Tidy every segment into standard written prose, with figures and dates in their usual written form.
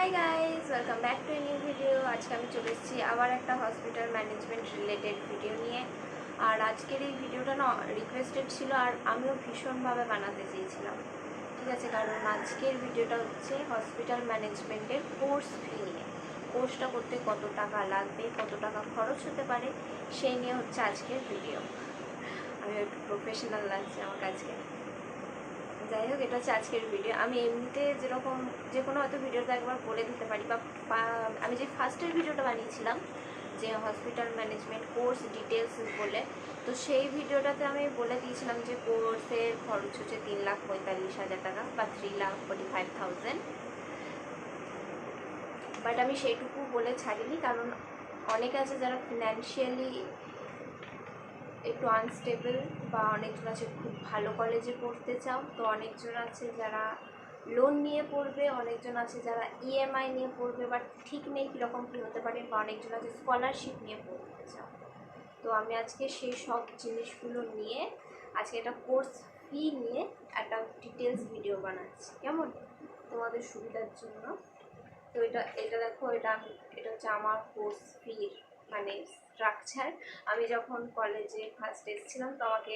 Hi guys, welcome back to a new video. আজকে আমি চলে এসেছি আবার একটা হসপিটাল ম্যানেজমেন্ট রিলেটেড ভিডিও নিয়ে। আর আজকের এই ভিডিওটা না রিকোয়েস্টেড ছিল, আর আমিও ভীষণভাবে বানাতে চেয়েছিলাম। ঠিক আছে, কারণ আজকের ভিডিওটা হচ্ছে হসপিটাল ম্যানেজমেন্টের কোর্স ফি নিয়ে। কোর্সটা করতে কত টাকা লাগবে, কত টাকা খরচ হতে পারে, সেই নিয়ে হচ্ছে আজকের ভিডিও। আমি একটু প্রফেশনাল লাগছে আমার কাছে। যাই হোক, এটা হচ্ছে আজকের ভিডিও। আমি এমনিতে যেরকম যে কোনো হয়তো ভিডিওটা একবার বলে দিতে পারি, বা আমি যে ফার্স্টের ভিডিওটা বানিয়েছিলাম যে হসপিটাল ম্যানেজমেন্ট কোর্স ডিটেলস বলে, তো সেই ভিডিওটাতে আমি বলে দিয়েছিলাম যে কোর্সের খরচ হচ্ছে 3,45,000 টাকা বা 3,45,000। বাট আমি সেইটুকু বলে ছাড়িনি, কারণ অনেকে আছে যারা ফিনান্সিয়ালি একটু আনস্টেবল, বা অনেকজন আছে খুব ভালো কলেজে পড়তে চাও, তো অনেকজন আছে যারা লোন নিয়ে পড়বে, অনেকজন আছে যারা ইএমআই নিয়ে পড়বে, বাট ঠিক নেই কীরকম কী হতে পারে, বা অনেকজন আছে স্কলারশিপ নিয়ে পড়তে চাও। তো আমি আজকে সেই সব জিনিসগুলো নিয়ে আজকে একটা কোর্স ফি নিয়ে একটা ডিটেলস ভিডিও বানাচ্ছি, কেমন, তোমাদের সুবিধার জন্য। তো এটা দেখো, এটা হচ্ছে আমার কোর্স ফির মানে স্ট্রাকচার। আমি যখন কলেজে ফার্স্ট এসেছিলাম তো আমাকে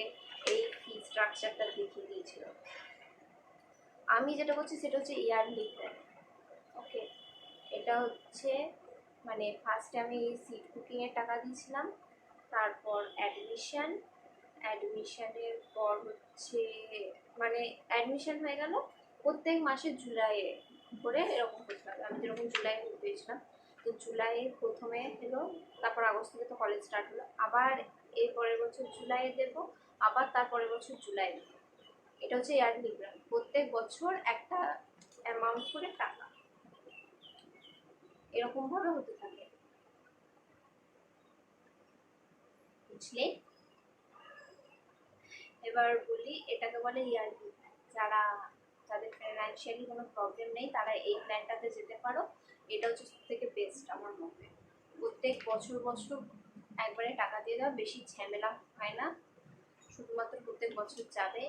এই ফি স্ট্রাকচারটা দেখিয়ে দিয়েছিল। আমি যেটা করছি সেটা হচ্ছে ইয়ারলি প্ল্যান। ওকে, এটা হচ্ছে মানে ফার্স্টে আমি সিট বুকিংয়ের টাকা দিয়েছিলাম, তারপর অ্যাডমিশনের পর হচ্ছে মানে অ্যাডমিশন হয়ে গেল প্রত্যেক মাসে জুলাইয়ে করে এরকম করতে হবে। আমি যেরকম জুলাই পেয়েছিলাম, তো জুলাই প্রথমে এলো, তারপর আগস্ট থেকে তো কলেজ স্টার্ট হলো, আবার এর পরের বছর জুলাইয়ে দেবো, আবার তারপরের বছর জুলাই দেবো। এটা হচ্ছে ইয়ারলি প্ল্যান, প্রত্যেক বছর একটা অ্যামাউন্ট করে টাকা এরকমভাবে হতে থাকে, বুঝলে? এবার বলি, এটাকে বলে ইয়ারলি প্ল্যান। যাদের ফাইন্যান্সিয়ালি কোনো প্রবলেম নেই তারা এই প্ল্যানটাতে যেতে পারো। এটা হচ্ছে সবথেকে বেস্ট আমার মতে। প্রত্যেক বছর বছর একবারে টাকা দিয়ে দেওয়া, বেশি ঝামেলা হয় না। শুধুমাত্র প্রত্যেক বছর যাবে,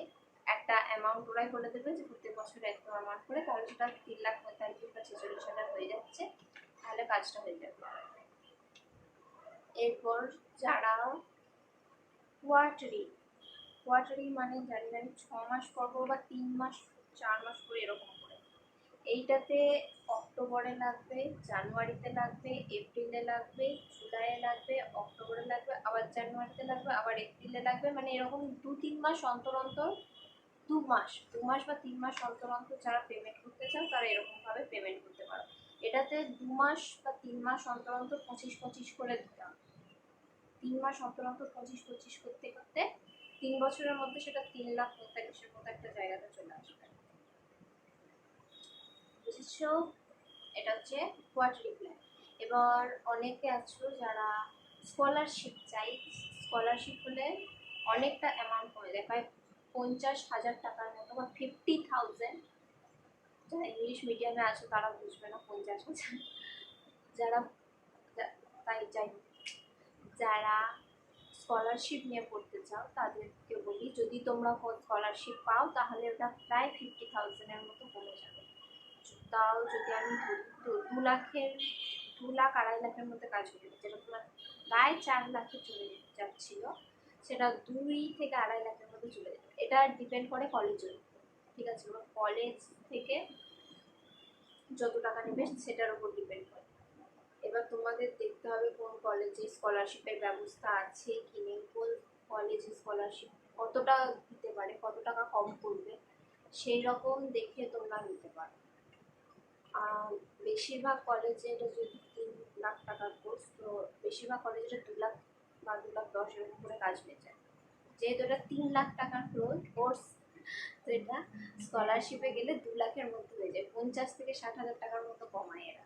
একটা অ্যামাউন্ট ওরাই বলে দেবে যে প্রত্যেক বছর এত অ্যামাউন্ট করে, তাহলে সেটা 3,45,000 বা 46,000 হয়ে যাচ্ছে, তাহলে কাজটা হয়ে যাবে। এরপর যারা কোয়ার্টারি মানে জানি না 6 মাস করবো বা 3 মাস 4 মাস করে এরকম করে, এইটাতে অক্টোবরে লাগবে, জানুয়ারিতে লাগবে, এপ্রিলে লাগবে, জুলাইয়ে লাগবে, অক্টোবরে লাগবে, আবার জানুয়ারিতে লাগবে, আবার এপ্রিলে লাগবে, মানে এরকম 2-3 মাস অন্তর অন্তর, 2 মাস বা 3 মাস অন্তর অন্তর যারা পেমেন্ট করতে চান তারা এরকমভাবে পেমেন্ট করতে পারো। এটাতে 2 মাস বা 3 মাস অন্তর অন্তর 25-25 করে দিতে হবে। 3 মাস অন্তর অন্তর 25-25 করতে করতে 3 বছরের মধ্যে সেটা 3,45,000 মতো একটা জায়গাতে চলে আসবে, বুঝেছো? এটা হচ্ছে কোয়ার্টারলি প্ল্যান। এবার অনেকে আছো যারা স্কলারশিপ চাই, স্কলারশিপ হলে অনেকটা অ্যামাউন্ট কমে যায়, প্রায় 50,000 টাকার মতো বা 50,000। যারা ইংলিশ মিডিয়ামে আছো তারা বুঝবে না 50,000, যারা তাই যাই যারা স্কলারশিপ নিয়ে পড়তে চাও তাদেরকে বলি, যদি তোমরা স্কলারশিপ পাও তাহলে ওটা প্রায় 50,000-এর মতো কমে যাবে। তাও যদি আমি ধরি 2,00,000 2,00,000 2,00,000 মধ্যে কাজ হয়ে যাবে, যেটা তোমার প্রায় 4,00,000-এ চলে যাচ্ছিল, সেটা 2 থেকে 2,50,000-এর মধ্যে চলে যাবে। এটা ডিপেন্ড করে কলেজের উপর, ঠিক আছে? কলেজ থেকে যত টাকা নেবে সেটার উপর ডিপেন্ড করে। এবার তোমাদের দেখতে হবে কোন কলেজে স্কলারশিপের ব্যবস্থা আছে কি নেই, কোন কলেজে স্কলারশিপ কতটা দিতে পারে, কত টাকা কম করবে, সেই রকম দেখে তোমরা নিতে পারো। বেশিরভাগ কলেজে এটা যদি 3,00,000 টাকার কোর্স, তো বেশিরভাগ কলেজে 2,00,000 বা 2,10,000 এরকম করে কাজ হয়ে যায়। যেহেতু এটা 3,00,000 টাকার কোর্স, তো এটা স্কলারশিপে গেলে 2,00,000-এর মধ্যে হয়ে যায়, 50,000 থেকে 60,000 টাকার মতো কমায় এরা।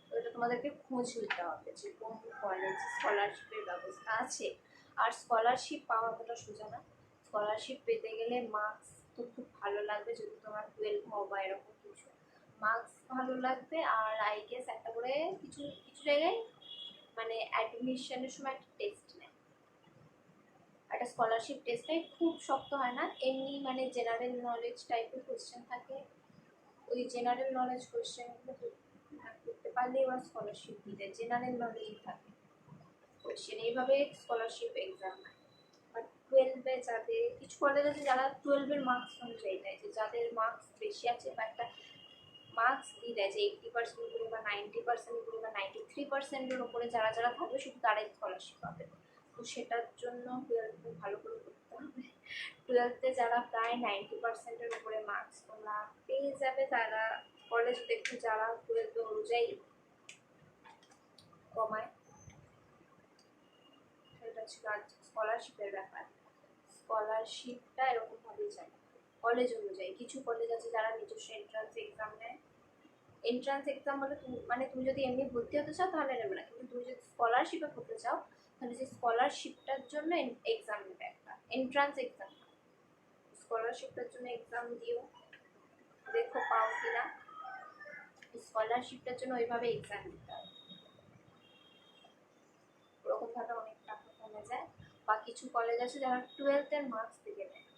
তো এটা তোমাদেরকে খোঁজ নিতে হবে যে কোন কলেজে স্কলারশিপের ব্যবস্থা আছে। আর স্কলারশিপ পাওয়া অতটা সোজা না। স্কলারশিপ পেতে গেলে মার্কস তো খুব ভালো লাগবে, যদি তোমার 12 হও বা এরকম কিছু, মার্কস ভালো লাগবে। আর আই গেস একটা করে কিছু কিছু জায়গায় মানে অ্যাডমিশনের সময় একটা টেস্ট নেয়, একটা স্কলারশিপ টেস্ট নেয়, খুব শক্ত হয় না, এমনি মানে জেনারেল নলেজ টাইপের কোয়েশ্চেন থাকে, ওই জেনারেল নলেজ কোয়েশ্চেনগুলো করতে পারলে এবার স্কলারশিপ দিতে, জেনারেল নলেজই থাকে কোয়েশ্চেন। এইভাবে স্কলারশিপ এক্সাম হয়। বাট 12-এ যাদের, কিছু কলেজ আছে যারা 12-এর মার্কস অনুযায়ী দেয়, যে যাদের মার্কস বেশি আছে বা একটা মার্কস দিয়ে দেয় যে 80% উপরে বা 90% উপরে বা 93%-এর উপরে যারা যারা থাকবে শুধু তারাই স্কলারশিপ পাবে। তো সেটার জন্য 12-এ ভালো করে করতে হবে। 12-এ যারা প্রায় 90%-এর উপরে মার্কস তোমরা পেয়ে যাবে, তারা কলেজ দেখবে যারা 12-এ অনুযায়ী কমায়। এটা ছিল আজ স্কলারশিপের ব্যাপার। স্কলারশিপটা এরকমভাবেই যায় কলেজ অনুযায়ী। কিছু কলেজ আছে যারা নিজস্ব এন্ট্রান্স এক্সাম নেয়। এন্ট্রান্স এক্সাম হলে তুমি যদি এমনি ভর্তি হতে চাও তাহলে নেবে না, কিন্তু তুমি যদি স্কলারশিপে হতে চাও তাহলে সেই স্কলারশিপটার জন্য এক্সাম নেবে, একটা এন্ট্রান্স এক্সাম। স্কলারশিপটার জন্য এক্সাম দিও, দেখো পাও কিনা। স্কলারশিপটার জন্য ওইভাবে এক্সাম দিতে হবে, ওরকমভাবে অনেক টাকা কমে যায়। বা কিছু কলেজ আছে যারা 12-এর মার্কস থেকে নেয়,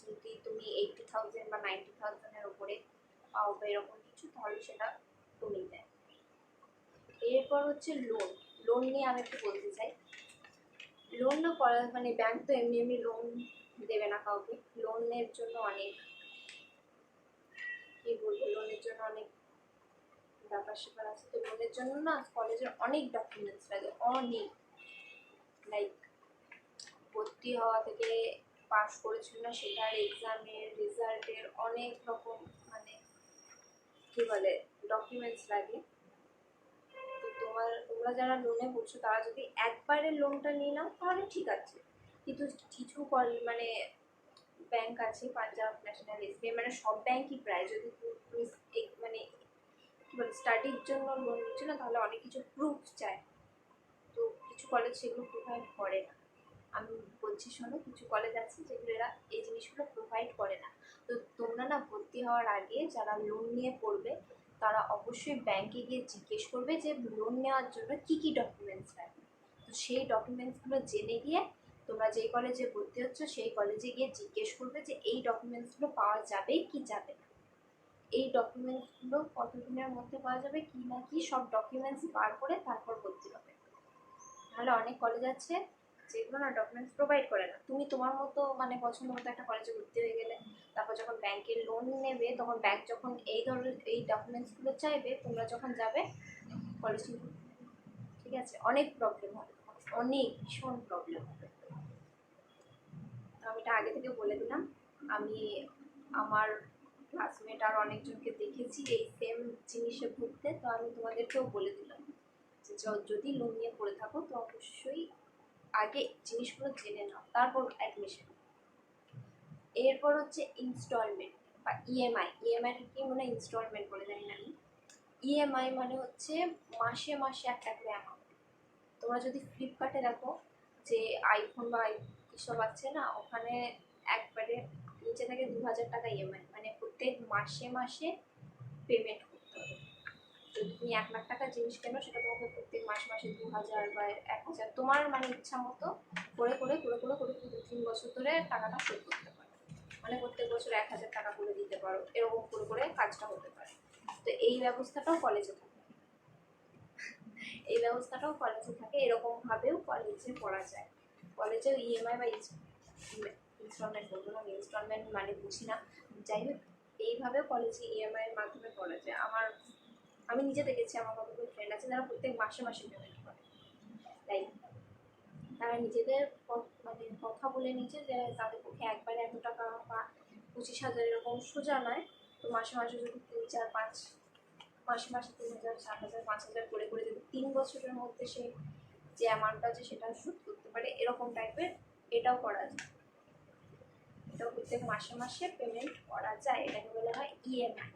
যদি তুমি 80,000 বা 90,000-এর উপরে পাও বা এরকম কিছু, তাহলে সেটা কমিয়ে দেয়। এরপর হচ্ছে লোন। লোন নিয়ে আমি একটু বলতে চাই। লোনও মানে ব্যাংক তো এমনি এমনি লোন দেবে না কাউকে। লোনের জন্য অনেক, কি বলবো, লোনের জন্য অনেক ব্যাপার স্যাপার আছে। তো লোনের জন্য না কলেজের অনেক ডকুমেন্টস লাগে, অনেক, লাইক ভর্তি হওয়া থেকে পাস করেছিল না সেটার এক্সামের রেজাল্টের অনেক রকম মানে কি বলে ডকুমেন্টস লাগে। তো তোমরা যারা লোনে পড়ছো তারা যদি একবারে লোনটা নিয়ে নাও তাহলে ঠিক আছে, কিন্তু কিছু মানে ব্যাংক আছে, পাঞ্জাব ন্যাশনাল, এসবিআই, মানে সব ব্যাংকই প্রায়, যদি তুমি মানে কি বলে স্টাডির জন্য লোন নিচ্ছ না তাহলে অনেক কিছু প্রুফ চায়। তো কিছু কলেজ সেগুলো প্রোভাইড করে না। আমি বলছি শোনো, কিছু কলেজ আছে যেগুলো এরা এই জিনিসগুলো প্রোভাইড করে না। তো তোমরা না ভর্তি হওয়ার আগে যারা লোন নিয়ে পড়বে তারা অবশ্যই ব্যাংকে গিয়ে জিজ্ঞেস করবে যে লোন নেওয়ার জন্য কী কী ডকুমেন্টস লাগবে। তো সেই ডকুমেন্টসগুলো জেনে গিয়ে তোমরা যেই কলেজে ভর্তি হচ্ছ সেই কলেজে গিয়ে জিজ্ঞেস করবে যে এই ডকুমেন্টসগুলো পাওয়া যাবে কি যাবে না, এই ডকুমেন্টসগুলো কতদিনের মধ্যে পাওয়া যাবে কি না কি, সব ডকুমেন্টস বার করে তারপর ভর্তি হবে। তাহলে অনেক কলেজ আছে যেগুলো না ডকুমেন্টস প্রোভাইড করে না। তুমি তোমার মতো মানে পছন্দ মতো একটা কলেজে ভর্তি হয়ে গেলে, তারপর যখন ব্যাংকের লোন নেবে তখন ব্যাংক যখন এই ধরনের এই ডকুমেন্টসগুলো চাইবে, তোমরা যখন যাবে কলেজ, ঠিক আছে, অনেক প্রবলেম হবে, অনেক ভীষণ প্রবলেম হবে। আমি এটা আগে থেকে বলে দিলাম। আমি আমার ক্লাসমেট আর অনেকজনকে দেখেছি এই সেম জিনিসে ভুগতে, তো আমি তোমাদেরকেও বলে দিলাম যে যদি লোন নিয়ে পড়ে থাকো তো অবশ্যই আগে জিনিসগুলো জেনে নাও, তারপর অ্যাডমিশন। এরপর হচ্ছে ইনস্টলমেন্ট বা ইএমআই। ইএমআই কি মানে ইনস্টলমেন্ট বলে জানি না আমি। ইএমআই মানে হচ্ছে মাসে মাসে একটা করে অ্যামাউন্ট। তোমরা যদি ফ্লিপকার্টে দেখো যে আইফোন বা এসব আছে না, ওখানে একবারে নিচে থেকে 2,000 টাকা ইএমআই, মানে প্রত্যেক মাসে মাসে পেমেন্ট করতে হবে। যদি তুমি 1,00,000 টাকার জিনিস কেনো সেটা তোমাকে প্রত্যেক মাসে মাসে 2,000 বা 1,000 তোমার মানে ইচ্ছা মতো করে করে করে করে করে 2-3 বছর ধরে টাকাটা শোধ করতে পারো। মানে প্রত্যেক বছর 1,000 টাকা করে দিতে পারো, এরকম করে করে কাজটা হতে পারে। তো এই ব্যবস্থাটাও কলেজে থাকে, এই ব্যবস্থাটাও কলেজে থাকে, এরকমভাবেও কলেজে পড়া যায়। কলেজেও ইএমআই বা ইনস্টলমেন্ট বলবো না, ইনস্টলমেন্ট মানে বুঝি না, যাই হোক এইভাবেও কলেজে ইএমআই এর মাধ্যমে পড়া যায়। আমি নিজে দেখেছি, আমার কতগুলো ফ্রেন্ড আছে যারা প্রত্যেক মাসে মাসে পেমেন্ট করে, তাই তারা নিজেদের মানে কথা বলে নিচ্ছে যে তাদের পক্ষে একবারে এত টাকা বা 25,000 এরকম সোজা নয়, তো মাসে মাসে যদি 3-4-5 মাসে মাসে 3,000, 4,000, 5,000 করে করে যদি 3 বছরের মধ্যে সে যে অ্যামাউন্টটা আছে সেটা শোধ করতে পারে, এরকম টাইপের এটাও করা যায়। এটাও প্রত্যেক মাসে মাসে পেমেন্ট করা যায়, এটাকে বলা হয় ইএমআই।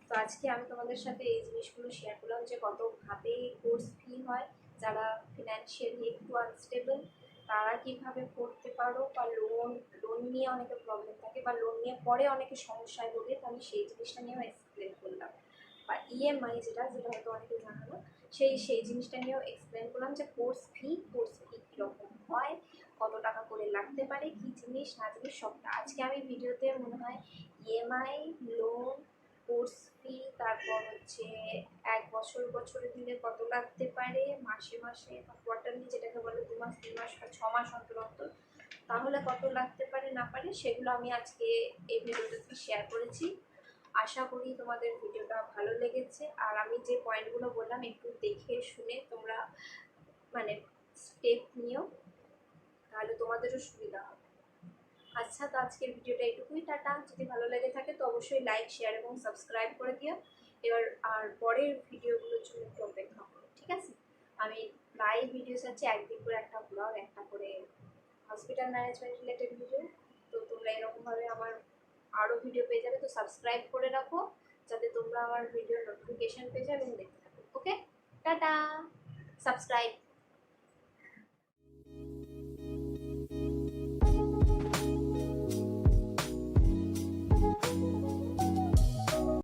তো আজকে আমি তোমাদের সাথে এই জিনিসগুলো শেয়ার করলাম যে কতভাবে কোর্স ফি হয়, যারা ফিনান্সিয়ালি একটু আনস্টেবল তারা কীভাবে করতে পারো, বা লোন নিয়ে অনেকের প্রবলেম থাকে বা লোন নিয়ে পরে অনেকে সমস্যায় ভোগে, তো আমি সেই জিনিসটা নিয়েও এক্সপ্লেন করলাম। বা ইএমআই যেটা হয়তো অনেকে জানো না, সেই জিনিসটা নিয়েও এক্সপ্লেন করলাম যে কোর্স ফি কীরকম হয়, কত টাকা করে লাগতে পারে, কী জিনিস না জিনিস সবটা। আজকে আমি ভিডিওতে মনে হয় ইএমআই, লোন কোর্স ফি, তারপর হচ্ছে 1 বছর দিলে কত লাগতে পারে, মাসে মাসে বা কোয়ার্টারলি যেটাকে বলে 2 মাস 3 মাস বা 6 মাস অন্তর অন্তর, তাহলে কত লাগতে পারে না পারে সেগুলো আমি আজকে এই ভিডিওটাতে শেয়ার করেছি। আশা করি তোমাদের ভিডিওটা ভালো লেগেছে, আর আমি যে পয়েন্টগুলো বললাম একটু দেখে শুনে তোমরা মানে স্টেপ নিও, তাহলে তোমাদেরও সুবিধা হবে। আচ্ছা, তো আজকের ভিডিওটা এইটুকুই। টাটা। যদি ভালো লেগে থাকে তো অবশ্যই লাইক, শেয়ার এবং সাবস্ক্রাইব করে দিও। এবার আর পরের ভিডিওগুলোর জন্য একটু অপেক্ষা করো, ঠিক আছে? আমি প্রায় ভিডিও আছে, একদিন করে একটা ব্লগ, একটা করে হসপিটাল ম্যানেজমেন্ট রিলেটেড ভিডিও। তো তোমরা এরকমভাবে আমার আরও ভিডিও পেয়ে যাবে। তো সাবস্ক্রাইব করে রাখো যাতে তোমরা আমার ভিডিওর নোটিফিকেশন পেয়ে যাবে এবং দেখতে থাকো। ওকে, টাটা। সাবস্ক্রাইব।